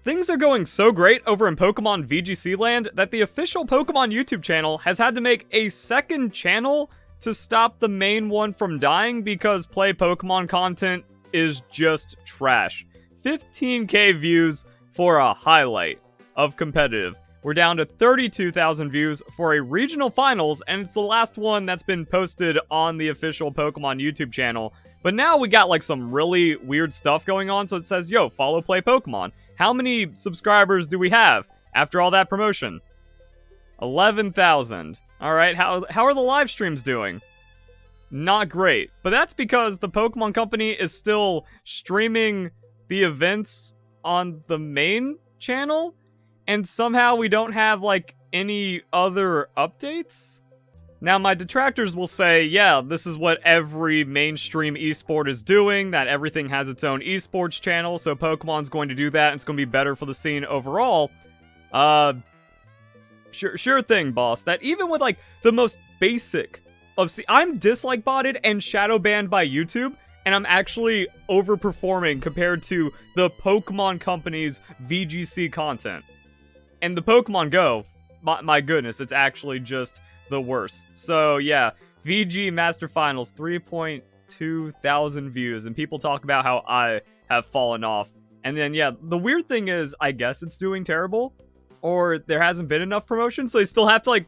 Things are going so great over in Pokemon VGC land that the official Pokemon YouTube channel has had to make a second channel to stop the main one from dying because Play Pokemon content is just trash. 15k views for a highlight of competitive. We're down to 32,000 views for a regional finals, and it's the last one that's been posted on the official Pokemon YouTube channel. But now we got like some really weird stuff going on, so it says, yo, follow Play Pokemon. How many subscribers do we have after all that promotion? 11,000. Alright, how are the live streams doing? Not great. But that's because the Pokemon Company is still streaming the events on the main channel, and somehow we don't have, like, any other updates? Now, my detractors will say, yeah, this is what every mainstream esport is doing, that everything has its own esports channel, so Pokemon's going to do that, and it's going to be better for the scene overall. Sure thing, boss. That even with, like, the most basic of... I'm dislike botted and shadow banned by YouTube, and I'm actually overperforming compared to the Pokemon Company's VGC content. And the Pokemon Go, my goodness, it's actually just the worst. So, yeah, VG Master Finals, 3.2 thousand views, and people talk about how I have fallen off. And then, yeah, the weird thing is, I guess it's doing terrible, or there hasn't been enough promotion, so they still have to, like,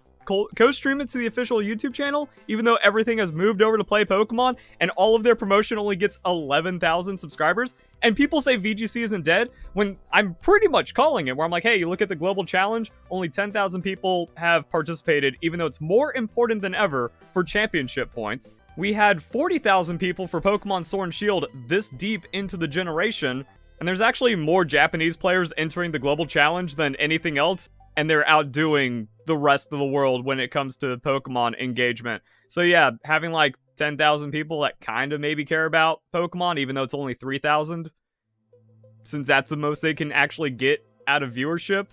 co-stream it to the official YouTube channel, even though everything has moved over to Play Pokemon, and all of their promotion only gets 11,000 subscribers, and people say VGC isn't dead, when I'm pretty much calling it, where I'm like, hey, you look at the global challenge, only 10,000 people have participated, even though it's more important than ever for championship points. We had 40,000 people for Pokemon Sword and Shield this deep into the generation, and there's actually more Japanese players entering the global challenge than anything else, and they're outdoing the rest of the world when it comes to Pokemon engagement. So yeah, having like 10,000 people that kind of maybe care about Pokemon, even though it's only 3,000, since that's the most they can actually get out of viewership.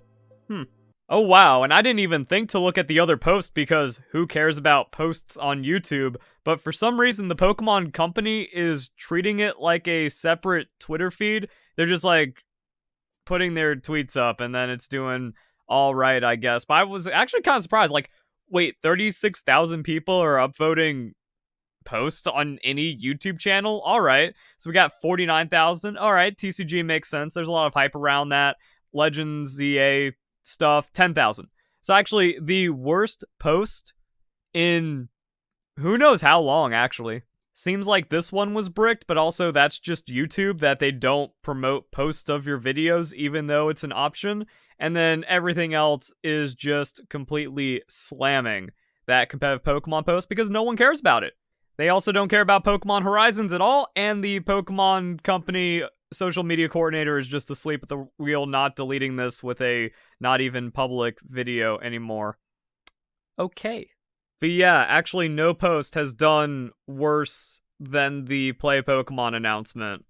Oh wow, and I didn't even think to look at the other posts because who cares about posts on YouTube, but for some reason the Pokemon Company is treating it like a separate Twitter feed. They're just like putting their tweets up and then it's doing alright, I guess. But I was actually kind of surprised, like, wait, 36,000 people are upvoting posts on any YouTube channel? Alright, so we got 49,000. Alright, TCG makes sense. There's a lot of hype around that. Legends, ZA stuff, 10,000. So actually, the worst post in who knows how long, actually. Seems like this one was bricked, but also that's just YouTube, that they don't promote posts of your videos, even though it's an option. And then everything else is just completely slamming that competitive Pokemon post because no one cares about it. They also don't care about Pokemon Horizons at all, and the Pokemon Company social media coordinator is just asleep at the wheel, not deleting this with a not even public video anymore. Okay. But yeah, actually no post has done worse than the Play Pokemon announcement.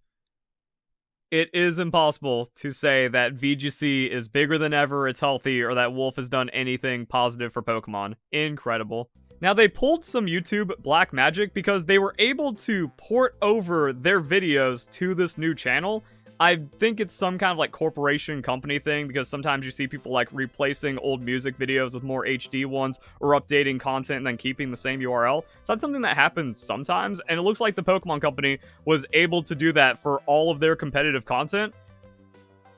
It is impossible to say that VGC is bigger than ever, it's healthy, or that Wolf has done anything positive for Pokemon. Incredible. Now, they pulled some YouTube black magic because they were able to port over their videos to this new channel. I think it's some kind of like corporation company thing because sometimes you see people like replacing old music videos with more HD ones or updating content and then keeping the same URL. So that's something that happens sometimes, and it looks like the Pokemon Company was able to do that for all of their competitive content.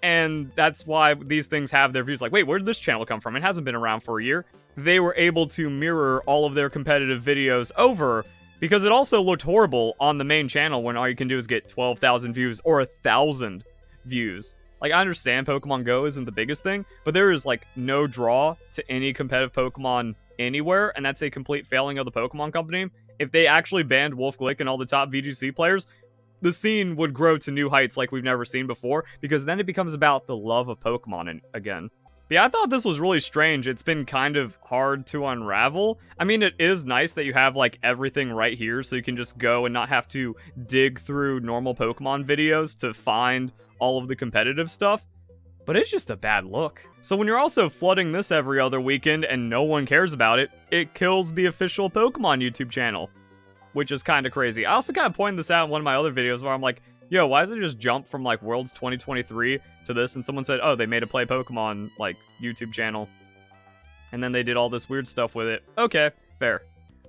And that's why these things have their views like, wait, where did this channel come from? It hasn't been around for a year. They were able to mirror all of their competitive videos over because it also looked horrible on the main channel when all you can do is get 12,000 views or 1,000 views. Like, I understand Pokemon Go isn't the biggest thing, but there is, like, no draw to any competitive Pokemon anywhere, and that's a complete failing of the Pokemon Company. If they actually banned Wolf Glick and all the top VGC players, the scene would grow to new heights like we've never seen before, because then it becomes about the love of Pokemon again. But yeah, I thought this was really strange. It's been kind of hard to unravel. I mean, it is nice that you have, like, everything right here, so you can just go and not have to dig through normal Pokemon videos to find all of the competitive stuff. But it's just a bad look. So when you're also flooding this every other weekend and no one cares about it, it kills the official Pokemon YouTube channel, which is kind of crazy. I also kind of pointed this out in one of my other videos where I'm like, yo, why does it just jump from, like, Worlds 2023 to this, and someone said, oh, they made a Play Pokemon, like, YouTube channel. And then they did all this weird stuff with it. Okay, fair.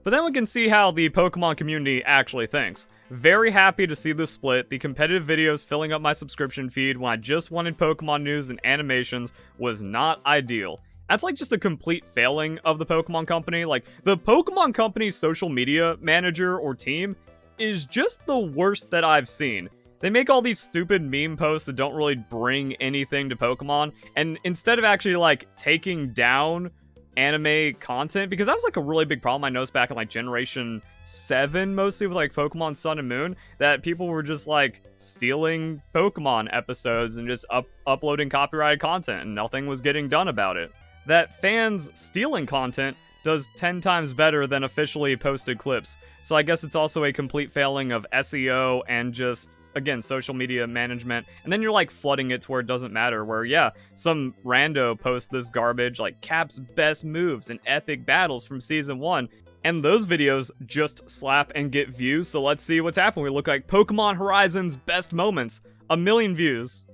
But then we can see how the Pokemon community actually thinks. Very happy to see this split. The competitive videos filling up my subscription feed when I just wanted Pokemon news and animations was not ideal. That's like just a complete failing of the Pokemon Company. Like, the Pokemon Company's social media manager or team is just the worst that I've seen. They make all these stupid meme posts that don't really bring anything to Pokemon, and instead of actually, like, taking down anime content, because that was, like, a really big problem I noticed back in, like, Generation 7, mostly with, like, Pokemon Sun and Moon, that people were just, like, stealing Pokemon episodes and just uploading copyrighted content, and nothing was getting done about it. That fans stealing content does 10 times better than officially posted clips. So I guess it's also a complete failing of SEO and just, again, social media management. And then you're like flooding it to where it doesn't matter, where yeah, some rando posts this garbage like Cap's best moves and epic battles from season 1. And those videos just slap and get views. So let's see what's happening. We look like Pokemon Horizon's best moments, 1 million views.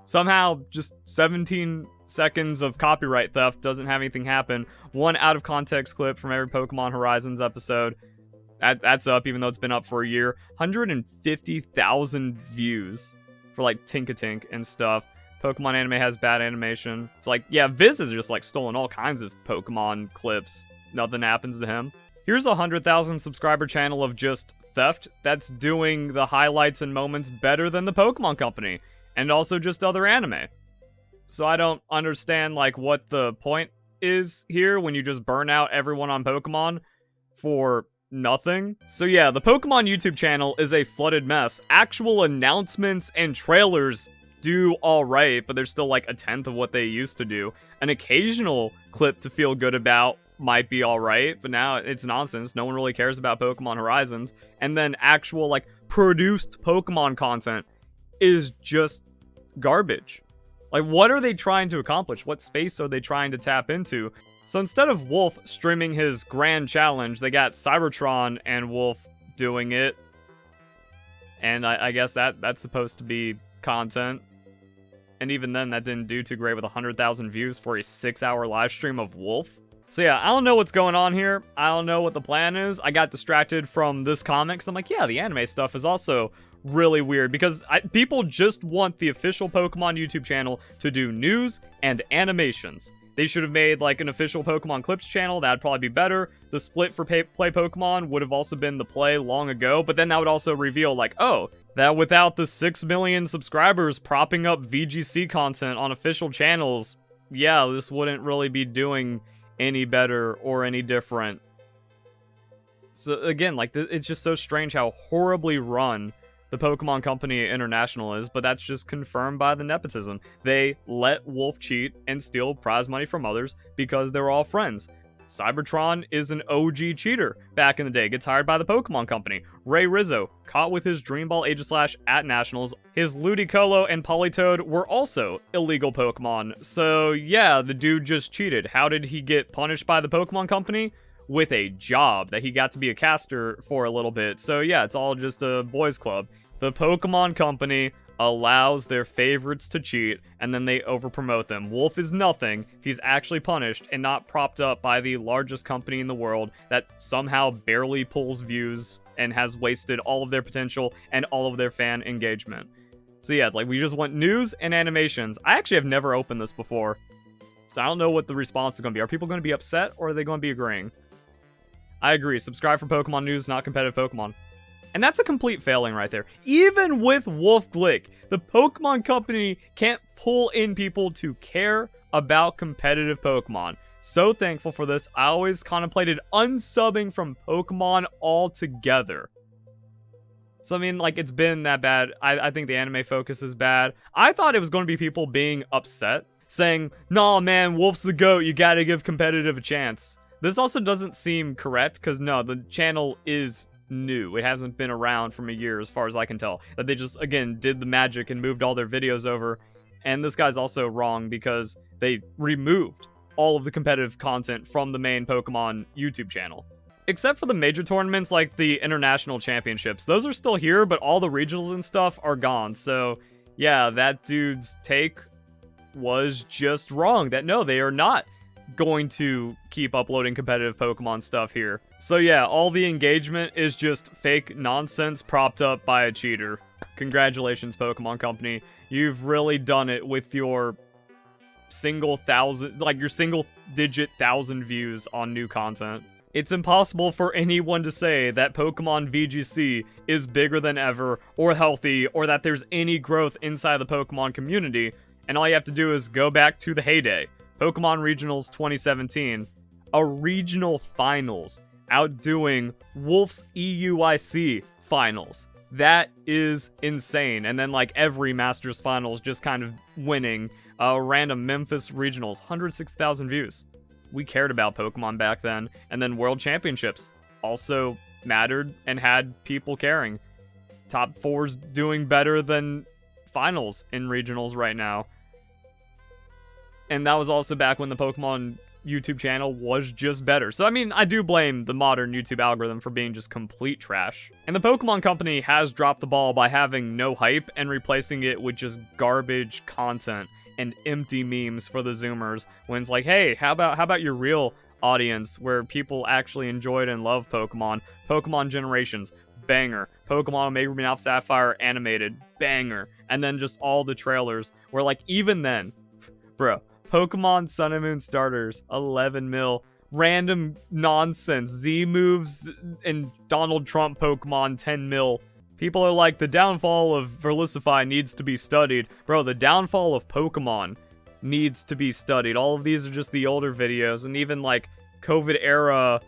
Somehow just 17 seconds of copyright theft doesn't have anything happen. 1 out of context clip from every Pokemon Horizons episode. That's up, even though it's been up for a year. 150,000 views for like Tinkatink and stuff. Pokemon anime has bad animation. It's like, yeah, Viz has just like stolen all kinds of Pokemon clips. Nothing happens to him. Here's a 100,000 subscriber channel of just theft that's doing the highlights and moments better than the Pokemon Company. And also just other anime. So I don't understand, like, what the point is here when you just burn out everyone on Pokemon for nothing. So yeah, the Pokemon YouTube channel is a flooded mess. Actual announcements and trailers do alright, but they're still like 1/10 of what they used to do. An occasional clip to feel good about might be alright, but now it's nonsense. No one really cares about Pokemon Horizons. And then actual, like, produced Pokemon content is just garbage. Like, what are they trying to accomplish? What space are they trying to tap into? So instead of Wolf streaming his grand challenge, they got Cybertron and Wolf doing it. And I guess that's supposed to be content. And even then, that didn't do too great with 100,000 views for a 6-hour live stream of Wolf. So yeah, I don't know what's going on here. I don't know what the plan is. I got distracted from this comic, so I'm like, yeah, the anime stuff is also really weird, because people just want the official Pokemon YouTube channel to do news and animations. They should have made like an official Pokemon Clips channel. That'd probably be better. The split for Play Pokemon would have also been the Play long ago, but then that would also reveal like, oh, that without the 6 million subscribers propping up VGC content on official channels, yeah, this wouldn't really be doing any better or any different. So again, like, it's just so strange how horribly run the Pokemon Company International is, but that's just confirmed by the nepotism. They let Wolf cheat and steal prize money from others because they're all friends. Cybertron is an OG cheater back in the day, gets hired by the Pokemon Company. Ray Rizzo, caught with his Dream Ball Aegislash at Nationals. His Ludicolo and Politoed were also illegal Pokemon. So yeah, the dude just cheated. How did he get punished by the Pokemon Company? With a job that he got to be a caster for a little bit. So yeah, it's all just a boys club. The Pokemon Company allows their favorites to cheat, and then they overpromote them. Wolf is nothing if he's actually punished and not propped up by the largest company in the world that somehow barely pulls views and has wasted all of their potential and all of their fan engagement. So yeah, it's like we just want news and animations. I actually have never opened this before, so I don't know what the response is going to be. Are people going to be upset, or are they going to be agreeing? I agree. Subscribe for Pokemon news, not competitive Pokemon. And that's a complete failing right there. Even with Wolf Glick, the Pokemon Company can't pull in people to care about competitive Pokemon. So thankful for this. I always contemplated unsubbing from Pokemon altogether. So, I mean, like, it's been that bad. I think the anime focus is bad. I thought it was going to be people being upset, saying, nah, man, Wolf's the GOAT. You gotta give competitive a chance. This also doesn't seem correct, because no, the channel is new. It hasn't been around from a year, as far as I can tell. That they just, again, did the magic and moved all their videos over. And this guy's also wrong, because they removed all of the competitive content from the main Pokemon YouTube channel. Except for the major tournaments, like the international championships. Those are still here, but all the regionals and stuff are gone. So, yeah, that dude's take was just wrong. That no, they are not going to keep uploading competitive Pokemon stuff here. So yeah, all the engagement is just fake nonsense propped up by a cheater. Congratulations, Pokemon Company. You've really done it with your single digit thousand views on new content. It's impossible for anyone to say that Pokemon VGC is bigger than ever, or healthy, or that there's any growth inside the Pokemon community, and all you have to do is go back to the heyday. Pokemon Regionals 2017, a regional finals, outdoing Wolf's EUIC finals. That is insane. And then like every Masters finals just kind of winning. Random Memphis Regionals, 106,000 views. We cared about Pokemon back then. And then World Championships also mattered and had people caring. Top 4's doing better than finals in regionals right now. And that was also back when the Pokemon YouTube channel was just better. So, I mean, I do blame the modern YouTube algorithm for being just complete trash. And the Pokemon Company has dropped the ball by having no hype and replacing it with just garbage content and empty memes for the Zoomers, when it's like, hey, how about your real audience where people actually enjoyed and love Pokemon? Pokemon Generations, banger. Pokemon Omega Ruby and Alpha Sapphire animated, banger. And then just all the trailers where, like, even then, bro, Pokemon Sun and Moon starters, 11 mil. Random nonsense. Z moves and Donald Trump Pokemon, 10 mil. People are like, the downfall of Verlisify needs to be studied. Bro, the downfall of Pokemon needs to be studied. All of these are just the older videos, and even like COVID-era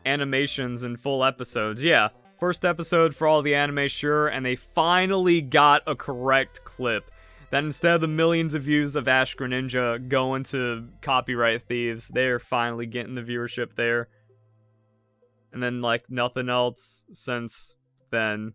animations and full episodes. Yeah, first episode for all the anime, sure, and they finally got a correct clip. That instead of the millions of views of Ash Greninja going to copyright thieves, they're finally getting the viewership there. And then, like, nothing else since then.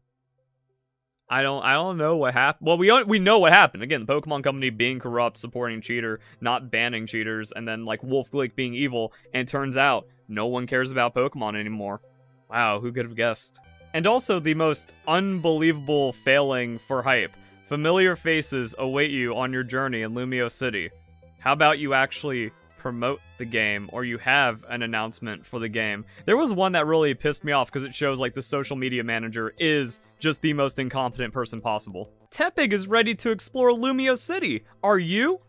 I don't know what happened. Well, we know what happened. Again, the Pokemon Company being corrupt, supporting cheater, not banning cheaters, and then, like, Wolf Glick being evil, and it turns out no one cares about Pokemon anymore. Wow, who could have guessed? And also the most unbelievable failing for hype. Familiar faces await you on your journey in Lumio City. How about you actually promote the game, or you have an announcement for the game? There was one that really pissed me off because it shows like the social media manager is just the most incompetent person possible. Tepig is ready to explore Lumio City. Are you?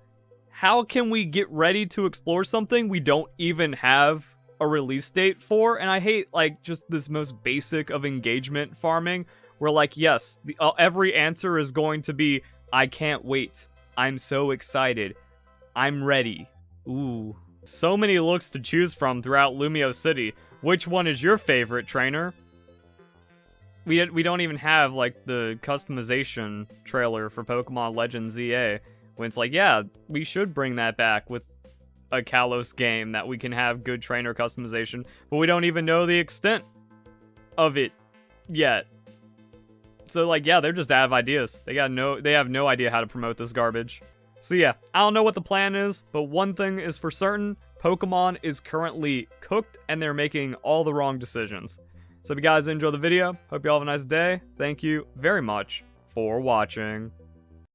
How can we get ready to explore something we don't even have a release date for? And I hate like just this most basic of engagement farming. We're like, yes, every answer is going to be, I can't wait. I'm so excited. I'm ready. Ooh. So many looks to choose from throughout Lumio City. Which one is your favorite, trainer? We don't even have, like, the customization trailer for Pokemon Legends ZA. When it's like, yeah, we should bring that back with a Kalos game that we can have good trainer customization. But we don't even know the extent of it yet. So, like, yeah, they're just out of ideas. They have no idea how to promote this garbage. So yeah, I don't know what the plan is, but one thing is for certain, Pokemon is currently cooked and they're making all the wrong decisions. So if you guys enjoyed the video, hope you all have a nice day. Thank you very much for watching.